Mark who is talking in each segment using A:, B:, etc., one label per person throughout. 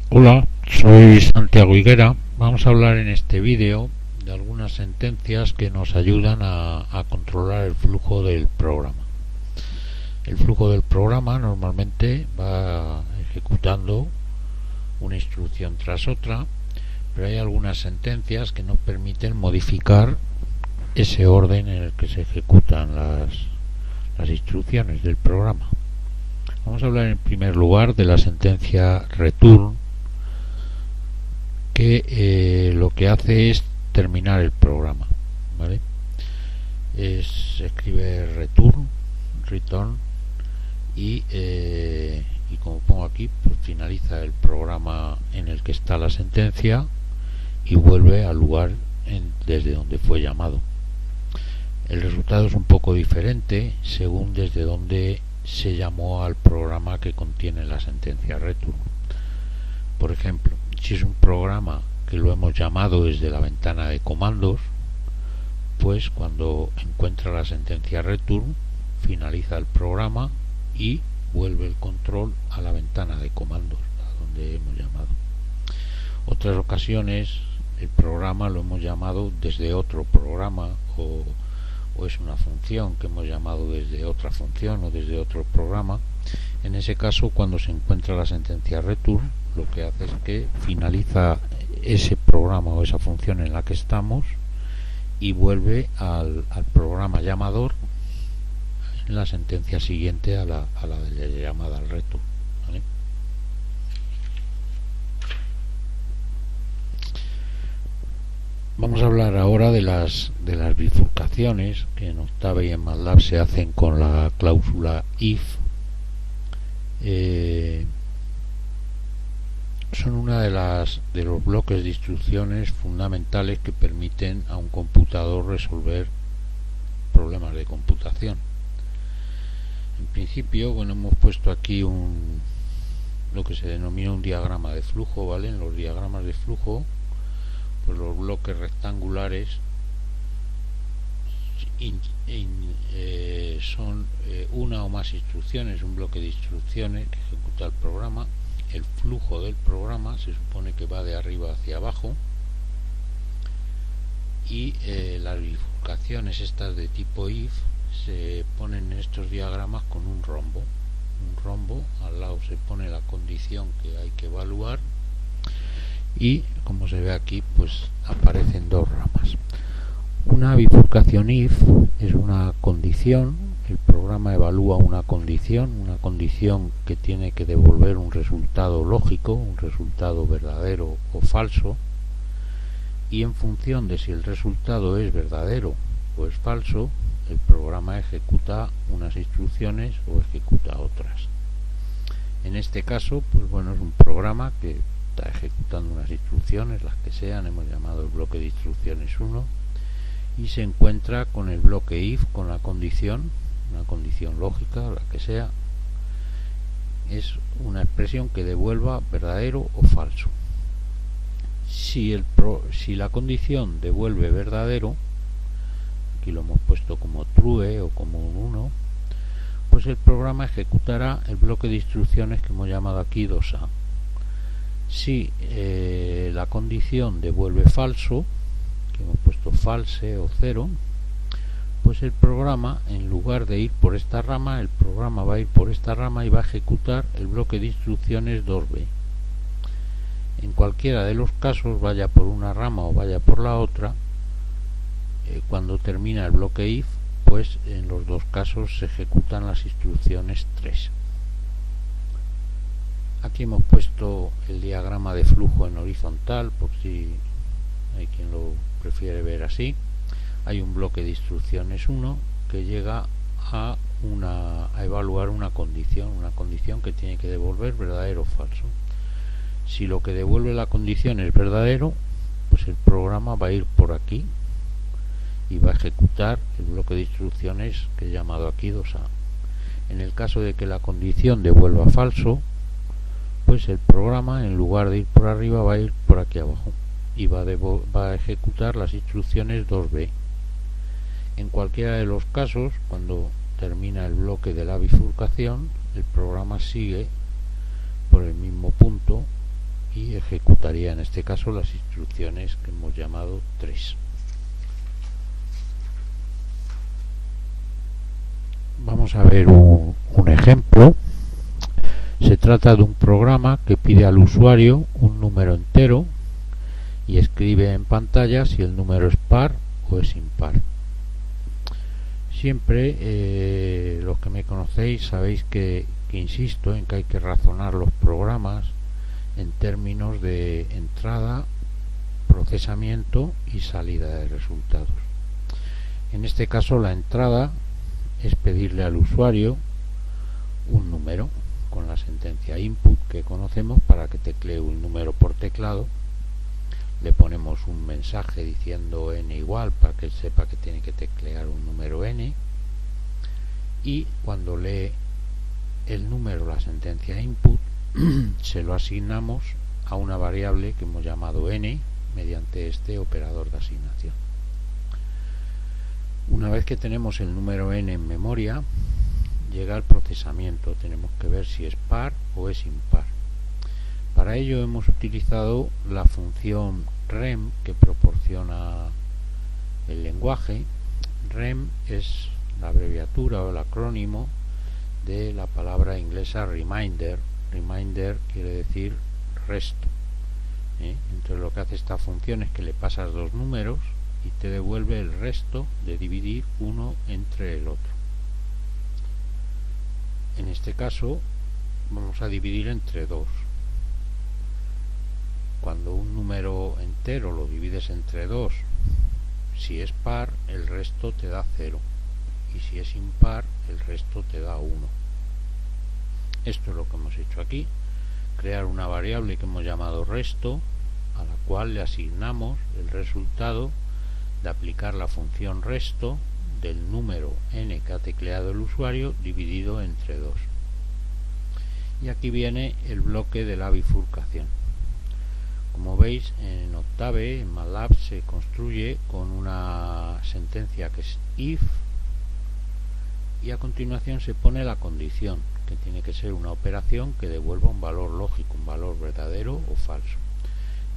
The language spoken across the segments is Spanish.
A: Hola, soy Santiago Higuera. Vamos a hablar en este vídeo de algunas sentencias que nos ayudan a controlar el flujo del programa. El flujo del programa normalmente va ejecutando una instrucción tras otra, pero hay algunas sentencias que nos permiten modificar ese orden en el que se ejecutan las instrucciones del programa. Vamos a hablar en primer lugar de la sentencia return, que lo que hace es terminar el programa, ¿vale? Se escribe return y como pongo aquí, pues finaliza el programa en el que está la sentencia y vuelve al lugar desde donde fue llamado. El resultado es un poco diferente según desde donde se llamó al programa que contiene la sentencia return. Por ejemplo, si es un programa que lo hemos llamado desde la ventana de comandos, pues cuando encuentra la sentencia return finaliza el programa y vuelve el control a la ventana de comandos a donde hemos llamado. Otras ocasiones el programa lo hemos llamado desde otro programa o es una función que hemos llamado desde otra función o desde otro programa. En ese caso, cuando se encuentra la sentencia return, lo que hace es que finaliza ese programa o esa función en la que estamos y vuelve al programa llamador en la sentencia siguiente a la de la llamada al return, ¿vale? Vamos a hablar ahora de las bifurcaciones que en Octave y en MATLAB se hacen con la cláusula if. Son una de los bloques de instrucciones fundamentales que permiten a un computador resolver problemas de computación. En principio, bueno, hemos puesto aquí lo que se denomina un diagrama de flujo, ¿vale? En los diagramas de flujo, pues los bloques rectangulares son una o más instrucciones, un bloque de instrucciones que ejecuta el programa. El flujo del programa se supone que va de arriba hacia abajo y las bifurcaciones estas de tipo if se ponen en estos diagramas con un rombo. Al lado se pone la condición que hay que evaluar y, como se ve aquí, pues aparecen dos ramas. Una bifurcación if es una condición. El programa evalúa una condición que tiene que devolver un resultado lógico, un resultado verdadero o falso, y en función de si el resultado es verdadero o es falso, el programa ejecuta unas instrucciones o ejecuta otras. En este caso, pues bueno, es un programa que está ejecutando unas instrucciones, las que sean, hemos llamado el bloque de instrucciones 1, y se encuentra con el bloque if, con la condición, una condición lógica, la que sea, es una expresión que devuelva verdadero o falso. Si la condición devuelve verdadero, aquí lo hemos puesto como true o como un 1, pues el programa ejecutará el bloque de instrucciones que hemos llamado aquí 2A. Si la condición devuelve falso, que hemos puesto false o 0, pues el programa, en lugar de ir por esta rama, el programa va a ir por esta rama y va a ejecutar el bloque de instrucciones 2B. En cualquiera de los casos, vaya por una rama o vaya por la otra, cuando termina el bloque if, pues en los dos casos se ejecutan las instrucciones 3. Aquí hemos puesto el diagrama de flujo en horizontal, por si hay quien lo prefiere ver así. Hay un bloque de instrucciones 1 que llega a evaluar una condición que tiene que devolver verdadero o falso. Si lo que devuelve la condición es verdadero, pues el programa va a ir por aquí y va a ejecutar el bloque de instrucciones que he llamado aquí 2A. En el caso de que la condición devuelva falso, pues el programa, en lugar de ir por arriba, va a ir por aquí abajo y va a ejecutar las instrucciones 2B. En cualquiera de los casos, cuando termina el bloque de la bifurcación, el programa sigue por el mismo punto y ejecutaría en este caso las instrucciones que hemos llamado 3. Vamos a ver un ejemplo. Se trata de un programa que pide al usuario un número entero y escribe en pantalla si el número es par o es impar. Siempre los que me conocéis sabéis que insisto en que hay que razonar los programas en términos de entrada, procesamiento y salida de resultados. En este caso, la entrada es pedirle al usuario un número con la sentencia input que conocemos para que teclee un número por teclado. Le ponemos un mensaje diciendo n igual para que él sepa que tiene que teclear un número n, y cuando lee el número, la sentencia input, se lo asignamos a una variable que hemos llamado n mediante este operador de asignación. Una vez que tenemos el número n en memoria, llega el procesamiento. Tenemos que ver si es par o es impar. Para ello hemos utilizado la función rem que proporciona el lenguaje. Rem es la abreviatura o el acrónimo de la palabra inglesa reminder. Reminder quiere decir resto. Entonces lo que hace esta función es que le pasas dos números y te devuelve el resto de dividir uno entre el otro. En este caso vamos a dividir entre 2. Cuando un número entero lo divides entre 2, si es par, el resto te da 0, y si es impar, el resto te da 1. Esto es lo que hemos hecho aquí: crear una variable que hemos llamado resto, a la cual le asignamos el resultado de aplicar la función resto del número n que ha tecleado el usuario dividido entre 2. Y aquí viene el bloque de la bifurcación. Como veis, en Octave, en MATLAB, se construye con una sentencia que es if, y a continuación se pone la condición, que tiene que ser una operación que devuelva un valor lógico, un valor verdadero o falso.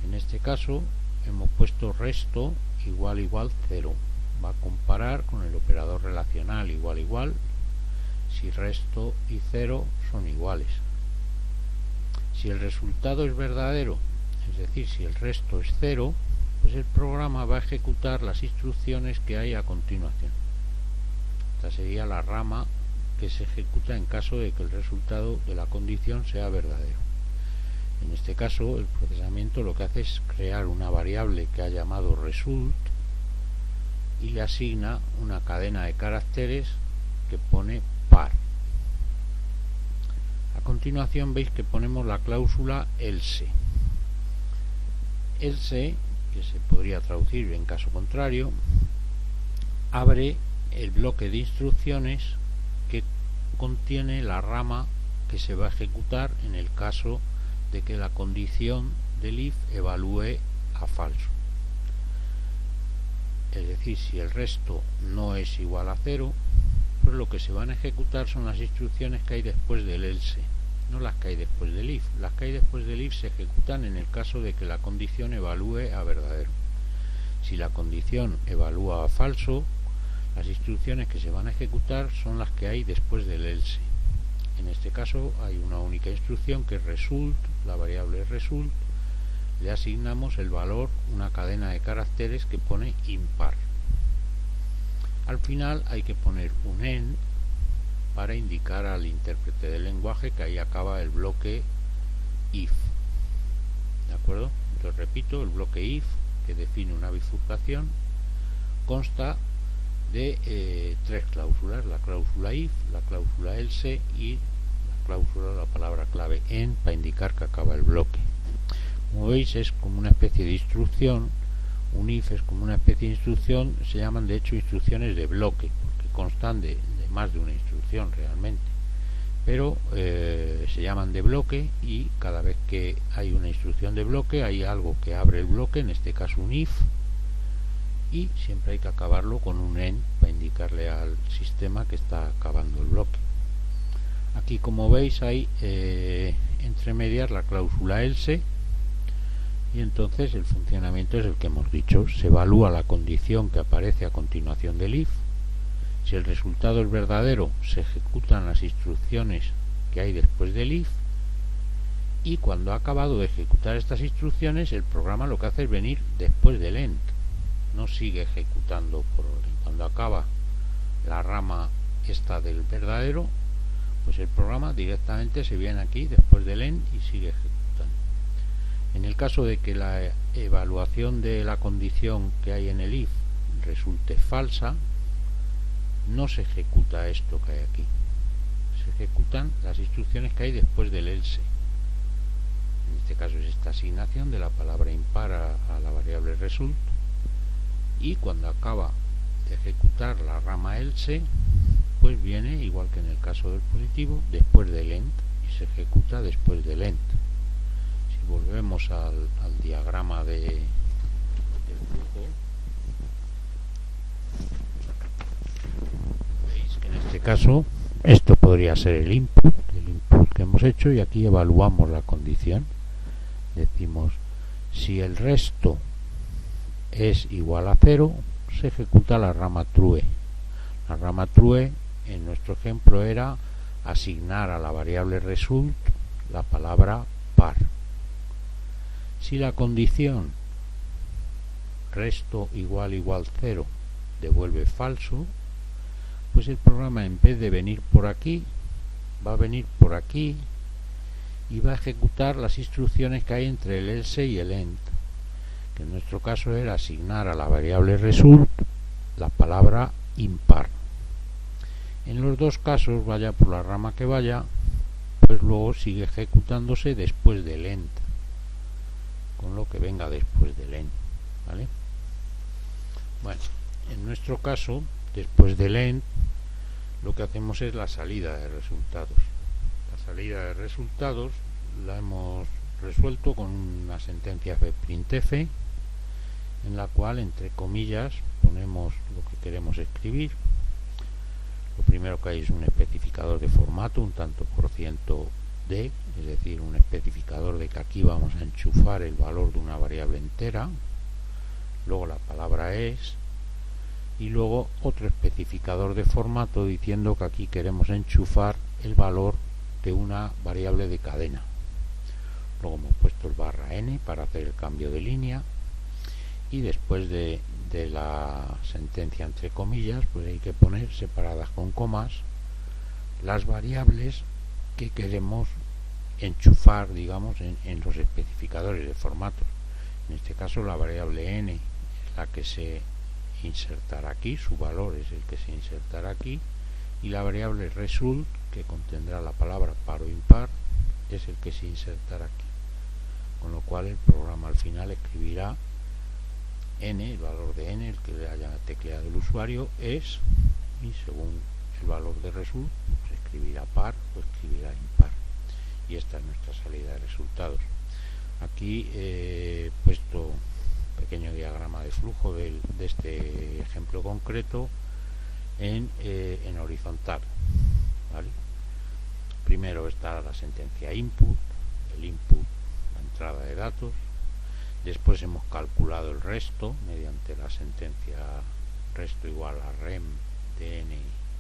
A: En este caso hemos puesto resto igual 0. Va a comparar con el operador relacional igual si resto y 0 son iguales. Si el resultado es verdadero, es decir, si el resto es 0, pues el programa va a ejecutar las instrucciones que hay a continuación. Esta sería la rama que se ejecuta en caso de que el resultado de la condición sea verdadero. En este caso, el procesamiento lo que hace es crear una variable que ha llamado result y le asigna una cadena de caracteres que pone par. A continuación veis que ponemos la cláusula else. Else, que se podría traducir en caso contrario, abre el bloque de instrucciones que contiene la rama que se va a ejecutar en el caso de que la condición del if evalúe a falso. Es decir, si el resto no es igual a 0, pues lo que se van a ejecutar son las instrucciones que hay después del else, no las que hay después del if. Las que hay después del if se ejecutan en el caso de que la condición evalúe a verdadero. Si la condición evalúa a falso, las instrucciones que se van a ejecutar son las que hay después del else. En este caso hay una única instrucción que es result, la variable result, le asignamos el valor, una cadena de caracteres que pone impar. Al final hay que poner un end para indicar al intérprete del lenguaje que ahí acaba el bloque if. ¿De acuerdo? Entonces repito, el bloque if, que define una bifurcación, consta de 3 cláusulas: la cláusula if, la cláusula else y la cláusula, la palabra clave end, para indicar que acaba el bloque. Como veis, es como una especie de instrucción. Un if es como una especie de instrucción. Se llaman de hecho instrucciones de bloque, porque constan de más de una instrucción realmente, pero se llaman de bloque, y cada vez que hay una instrucción de bloque hay algo que abre el bloque, en este caso un if, y siempre hay que acabarlo con un end para indicarle al sistema que está acabando el bloque. Aquí, como veis, hay entre medias la cláusula else, y entonces el funcionamiento es el que hemos dicho. Se evalúa la condición que aparece a continuación del if. Si el resultado es verdadero, se ejecutan las instrucciones que hay después del if, y cuando ha acabado de ejecutar estas instrucciones, el programa lo que hace es venir después del end, no sigue ejecutando por orden. Cuando acaba la rama esta del verdadero, pues el programa directamente se viene aquí después del end y sigue ejecutando. En el caso de que la evaluación de la condición que hay en el if resulte falsa, no se ejecuta esto que hay aquí, se ejecutan las instrucciones que hay después del else. En este caso es esta asignación de la palabra impar a la variable result, y cuando acaba de ejecutar la rama else, pues viene, igual que en el caso del positivo, después del end, y se ejecuta después del end. Si volvemos al diagrama del flujo, veis que en este caso esto podría ser el input que hemos hecho, y aquí evaluamos la condición. Decimos, si el resto es igual a 0, se ejecuta la rama true. La rama true en nuestro ejemplo era asignar a la variable result la palabra par. Si la condición resto igual 0 devuelve falso, pues el programa, en vez de venir por aquí, va a venir por aquí y va a ejecutar las instrucciones que hay entre el else y el end, que en nuestro caso era asignar a la variable result la palabra impar. En los dos casos, vaya por la rama que vaya, pues luego sigue ejecutándose después del end, con lo que venga después del end, ¿vale? Bueno, en nuestro caso, después del end, lo que hacemos es la salida de resultados. La salida de resultados la hemos resuelto con una sentencia printf, en la cual, entre comillas, ponemos lo que queremos escribir. Lo primero que hay es un especificador de formato, un tanto por ciento de, es decir, un especificador de que aquí vamos a enchufar el valor de una variable entera, luego la palabra es, y luego otro especificador de formato diciendo que aquí queremos enchufar el valor de una variable de cadena. Luego hemos puesto el /n para hacer el cambio de línea, y después de la sentencia entre comillas, pues hay que poner separadas con comas las variables que queremos enchufar, digamos, en los especificadores de formato. En este caso la variable n es la que se insertará aquí, su valor es el que se insertará aquí, y la variable result, que contendrá la palabra par o impar, es el que se insertará aquí, con lo cual el programa al final escribirá n, el valor de n, el que le haya tecleado el usuario, es, y según el valor de result, pues escribirá par o escribirá impar, y esta es nuestra salida de resultados. Aquí he puesto pequeño diagrama de flujo de este ejemplo concreto en horizontal, ¿vale? Primero está la sentencia input, el input, la entrada de datos. Después hemos calculado el resto mediante la sentencia resto igual a rem de n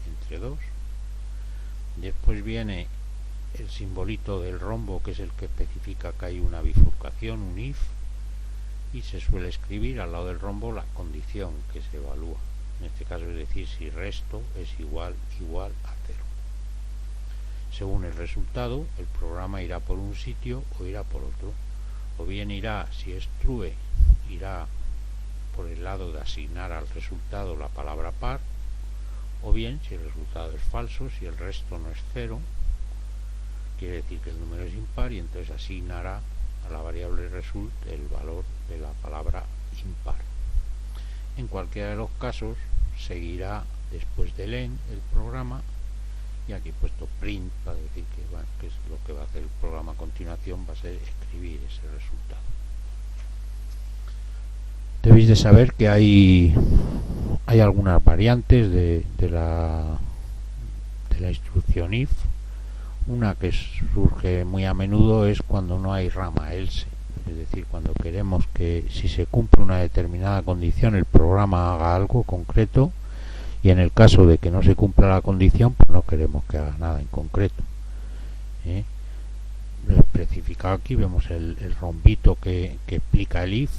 A: entre 2. Después viene el simbolito del rombo, que es el que especifica que hay una bifurcación, un if, y se suele escribir al lado del rombo la condición que se evalúa. En este caso es decir, si resto es igual a 0. Según el resultado, el programa irá por un sitio o irá por otro. O bien irá, si es true, irá por el lado de asignar al resultado la palabra par, o bien, si el resultado es falso, si el resto no es 0, quiere decir que el número es impar, y entonces asignará a la variable result el valor de la palabra impar. En cualquiera de los casos seguirá después del end el programa, y aquí he puesto print para decir que, bueno, que es lo que va a hacer el programa a continuación, va a ser escribir ese resultado. Debéis de saber que hay algunas variantes de la instrucción if. Una que surge muy a menudo es cuando no hay rama else. es decir, cuando queremos que si se cumple una determinada condición el programa haga algo concreto, y en el caso de que no se cumpla la condición, pues no queremos que haga nada en concreto. Especificado aquí vemos el rombito que explica el if,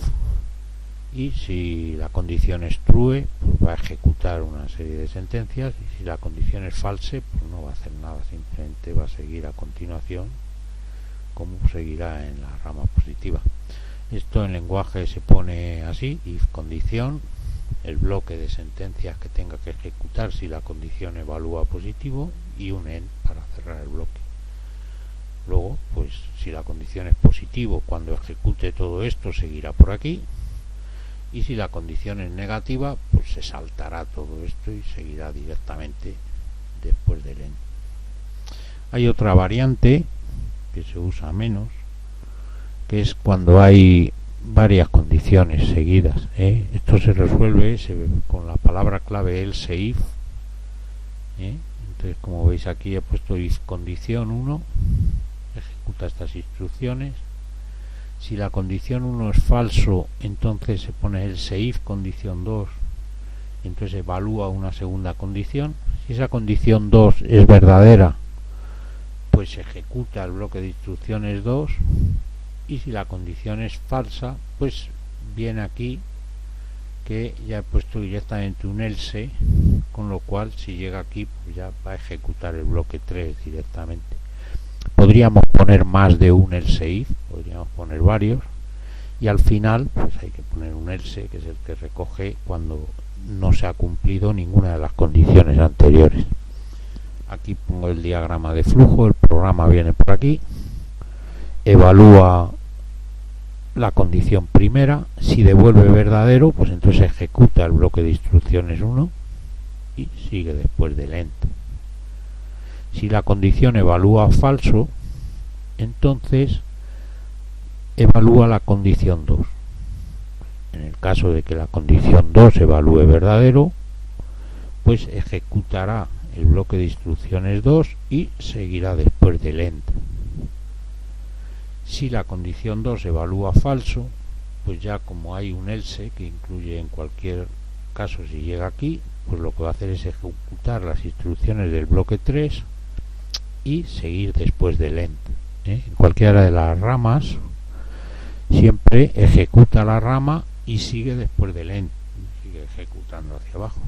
A: y si la condición es true, pues va a ejecutar una serie de sentencias, y si la condición es false, pues no va a hacer nada, simplemente va a seguir a continuación como seguirá en la rama positiva. Esto en lenguaje se pone así: if condición, el bloque de sentencias que tenga que ejecutar si la condición evalúa positivo, y un end para cerrar el bloque. Luego, pues si la condición es positivo, cuando ejecute todo esto seguirá por aquí, y si la condición es negativa, pues se saltará todo esto y seguirá directamente después del end. Hay otra variante que se usa menos, que es cuando hay varias condiciones seguidas. Esto se resuelve con la palabra clave else if. Entonces, como veis aquí he puesto if condición 1, ejecuta estas instrucciones. Si la condición 1 es falso, entonces se pone else if condición 2, entonces evalúa una segunda condición. Si esa condición 2 es verdadera, pues se ejecuta el bloque de instrucciones 2, y si la condición es falsa, pues viene aquí que ya he puesto directamente un else, con lo cual si llega aquí pues ya va a ejecutar el bloque 3 directamente. Podríamos poner más de un else if, podríamos poner varios, y al final pues hay que poner un else, que es el que recoge cuando no se ha cumplido ninguna de las condiciones anteriores. Aquí pongo el diagrama de flujo, el programa viene por aquí, evalúa la condición primera, si devuelve verdadero, pues entonces ejecuta el bloque de instrucciones 1 y sigue después del end. Si la condición evalúa falso, entonces evalúa la condición 2. En el caso de que la condición 2 evalúe verdadero, pues ejecutará el bloque de instrucciones 2 y seguirá después del end. Si la condición 2 evalúa falso, pues ya como hay un else que incluye en cualquier caso si llega aquí, pues lo que va a hacer es ejecutar las instrucciones del bloque 3 y seguir después del end. En cualquiera de las ramas siempre ejecuta la rama y sigue después del end, sigue ejecutando hacia abajo.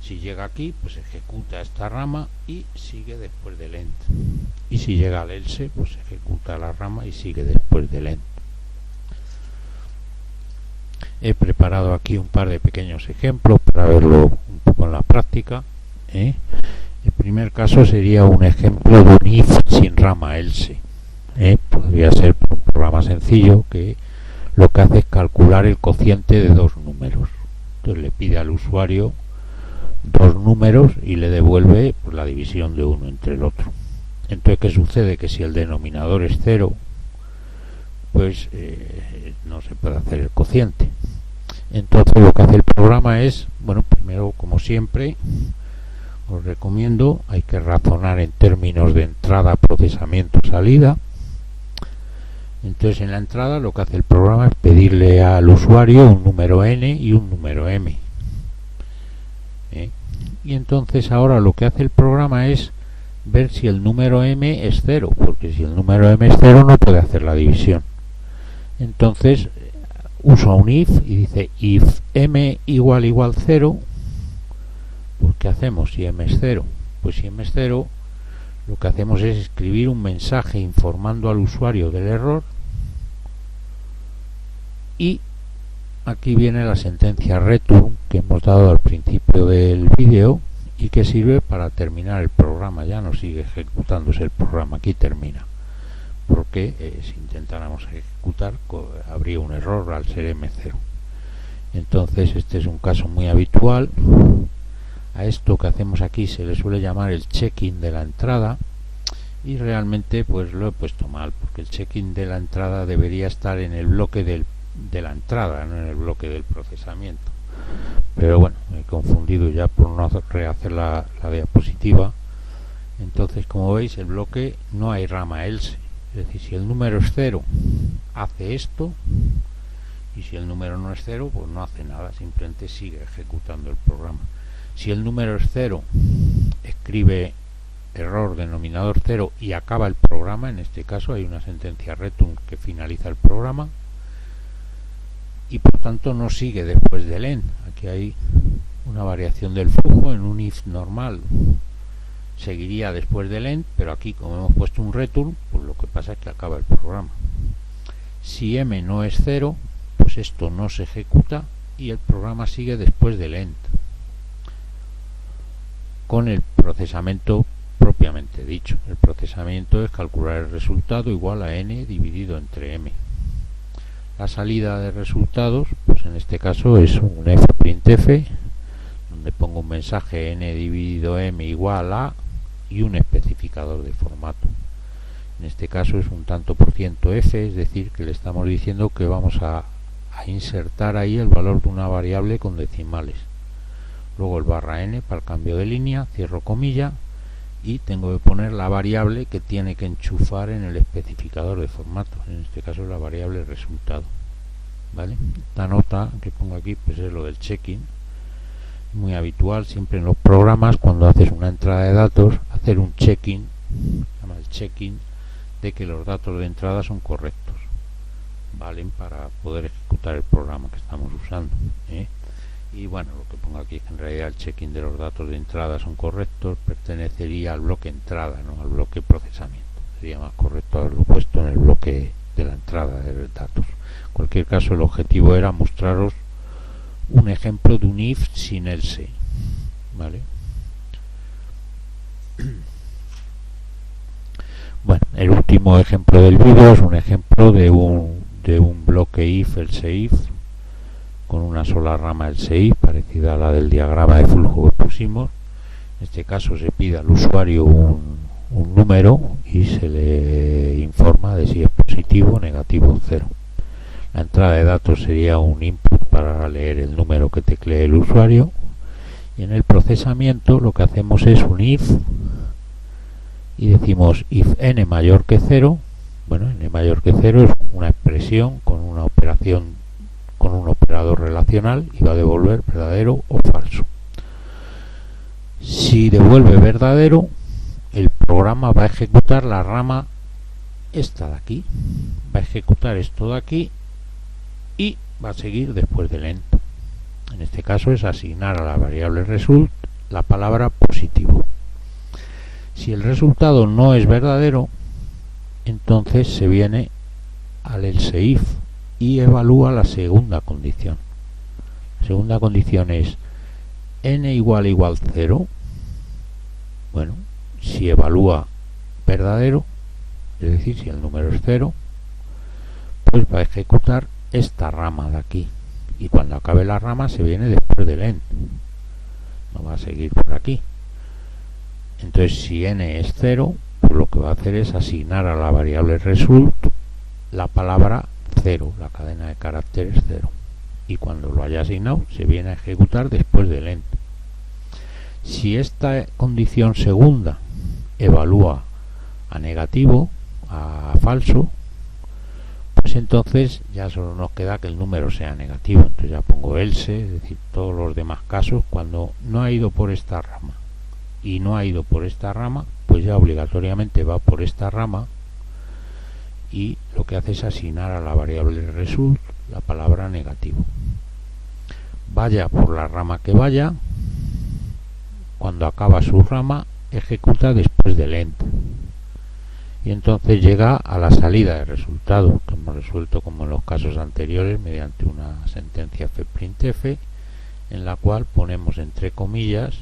A: Si llega aquí, pues ejecuta esta rama y sigue después del end. Y si llega al else, pues ejecuta la rama y sigue después del end. He preparado aquí un par de pequeños ejemplos para verlo un poco en la práctica. El primer caso sería un ejemplo de un if sin rama else. Podría ser un programa sencillo que lo que hace es calcular el cociente de dos números. Entonces le pide al usuario dos números y le devuelve pues, la división de uno entre el otro. Entonces, ¿qué sucede? Que si el denominador es 0, pues no se puede hacer el cociente. Entonces lo que hace el programa es, bueno, primero, como siempre os recomiendo, hay que razonar en términos de entrada, procesamiento, salida. Entonces en la entrada lo que hace el programa es pedirle al usuario un número n y un número m. Y entonces ahora lo que hace el programa es ver si el número m es 0, porque si el número m es 0 no puede hacer la división. Entonces usa un if y dice if m igual 0, pues ¿qué hacemos si m es 0? Pues si m es 0, lo que hacemos es escribir un mensaje informando al usuario del error, y aquí viene la sentencia return que hemos dado al principio del vídeo y que sirve para terminar el programa. Ya no sigue ejecutándose el programa, aquí termina, porque si intentáramos ejecutar habría un error al ser m0. Entonces este es un caso muy habitual. A esto que hacemos aquí se le suele llamar el check-in de la entrada, y realmente pues lo he puesto mal, porque el check-in de la entrada debería estar en el bloque de la entrada, no en el bloque del procesamiento. Pero bueno, me he confundido ya por no rehacer la diapositiva. Entonces, como veis, el bloque no hay rama else, es decir, si el número es 0 hace esto, y si el número no es 0, pues no hace nada, simplemente sigue ejecutando el programa. Si el número es 0, escribe error denominador 0 y acaba el programa. En este caso hay una sentencia return que finaliza el programa y por tanto no sigue después del end. Aquí hay una variación del flujo. En un if normal seguiría después del end, pero aquí, como hemos puesto un return, pues lo que pasa es que acaba el programa. Si m no es 0, pues esto no se ejecuta y el programa sigue después del end, con el procesamiento propiamente dicho. El procesamiento es calcular el resultado igual a n dividido entre m. La salida de resultados, pues en este caso es un fprintf, donde pongo un mensaje n dividido m igual a y un especificador de formato. En este caso es un tanto por ciento f, es decir, que le estamos diciendo que vamos a insertar ahí el valor de una variable con decimales. Luego el barra n para el cambio de línea, cierro comilla, y tengo que poner la variable que tiene que enchufar en el especificador de formato. En este caso es la variable resultado. ¿Vale? Esta nota que pongo aquí pues es lo del check-in. Muy habitual siempre en los programas, cuando haces una entrada de datos, hacer un check-in, se llama el check-in, de que los datos de entrada son correctos, valen para poder ejecutar el programa que estamos usando, ¿eh? Y bueno, lo que pongo aquí es que en realidad el check-in de los datos de entrada son correctos, pertenecería al bloque entrada, no al bloque procesamiento. Sería más correcto haberlo puesto en el bloque de la entrada de datos. En cualquier caso, el objetivo era mostraros un ejemplo de un if sin else, ¿vale? Bueno, el último ejemplo del vídeo es un ejemplo de un bloque if else if con una sola rama else if, parecida a la del diagrama de flujo que pusimos. En este caso se pide al usuario un número y se le informa de si es positivo o negativo 0. La entrada de datos sería un input para leer el número que teclee el usuario, y en el procesamiento lo que hacemos es un if y decimos if n mayor que 0. Bueno, n mayor que 0 es una expresión con una operación, con un operador relacional, y va a devolver verdadero o falso. Si devuelve verdadero, el programa va a ejecutar la rama esta de aquí, va a ejecutar esto de aquí y va a seguir después del end. En este caso es asignar a la variable result la palabra positivo. Si el resultado no es verdadero, entonces se viene al else if y evalúa la segunda condición. La segunda condición es n igual 0. Bueno, si evalúa verdadero, es decir, si el número es 0, pues va a ejecutar esta rama de aquí, y cuando acabe la rama se viene después del end, no va a seguir por aquí. Entonces, si n es 0, pues lo que va a hacer es asignar a la variable result la palabra 0, la cadena de caracteres 0, y cuando lo haya asignado se viene a ejecutar después del end. Si esta condición segunda evalúa a negativo, a falso, pues entonces ya solo nos queda que el número sea negativo. Entonces ya pongo else, es decir, todos los demás casos, cuando no ha ido por esta rama y no ha ido por esta rama, pues ya obligatoriamente va por esta rama, y lo que hace es asignar a la variable result la palabra negativo. Vaya por la rama que vaya, cuando acaba su rama ejecuta después del end, y entonces llega a la salida de resultado, que hemos resuelto como en los casos anteriores mediante una sentencia fprintf, en la cual ponemos entre comillas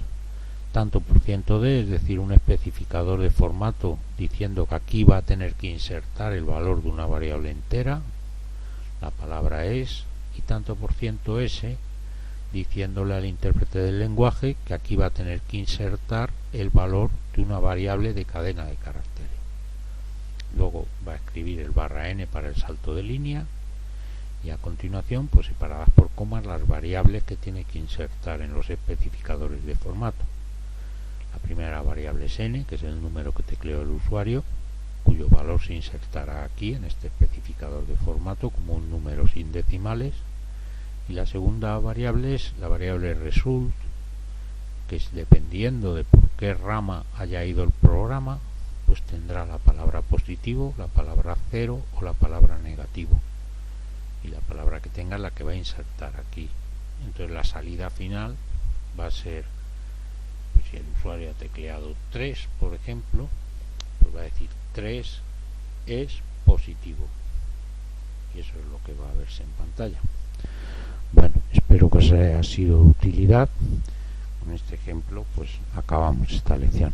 A: tanto por ciento d, es decir, un especificador de formato diciendo que aquí va a tener que insertar el valor de una variable entera, la palabra es, y tanto por ciento s, diciéndole al intérprete del lenguaje que aquí va a tener que insertar el valor de una variable de cadena de caracteres. Luego va a escribir el barra n para el salto de línea, y a continuación, pues separadas por comas, las variables que tiene que insertar en los especificadores de formato. La primera variable es n, que es el número que tecleó el usuario, cuyo valor se insertará aquí en este especificador de formato. formato como un número sin decimales, y la segunda variable es la variable result, que es dependiendo de por qué rama haya ido el programa, pues tendrá la palabra positivo, la palabra cero o la palabra negativo, y la palabra que tenga es la que va a insertar aquí. Entonces la salida final va a ser, pues si el usuario ha tecleado 3, por ejemplo, pues va a decir 3 es positivo, y eso es lo que va a verse en pantalla. Bueno, espero que os haya sido de utilidad. Con este ejemplo pues acabamos esta lección.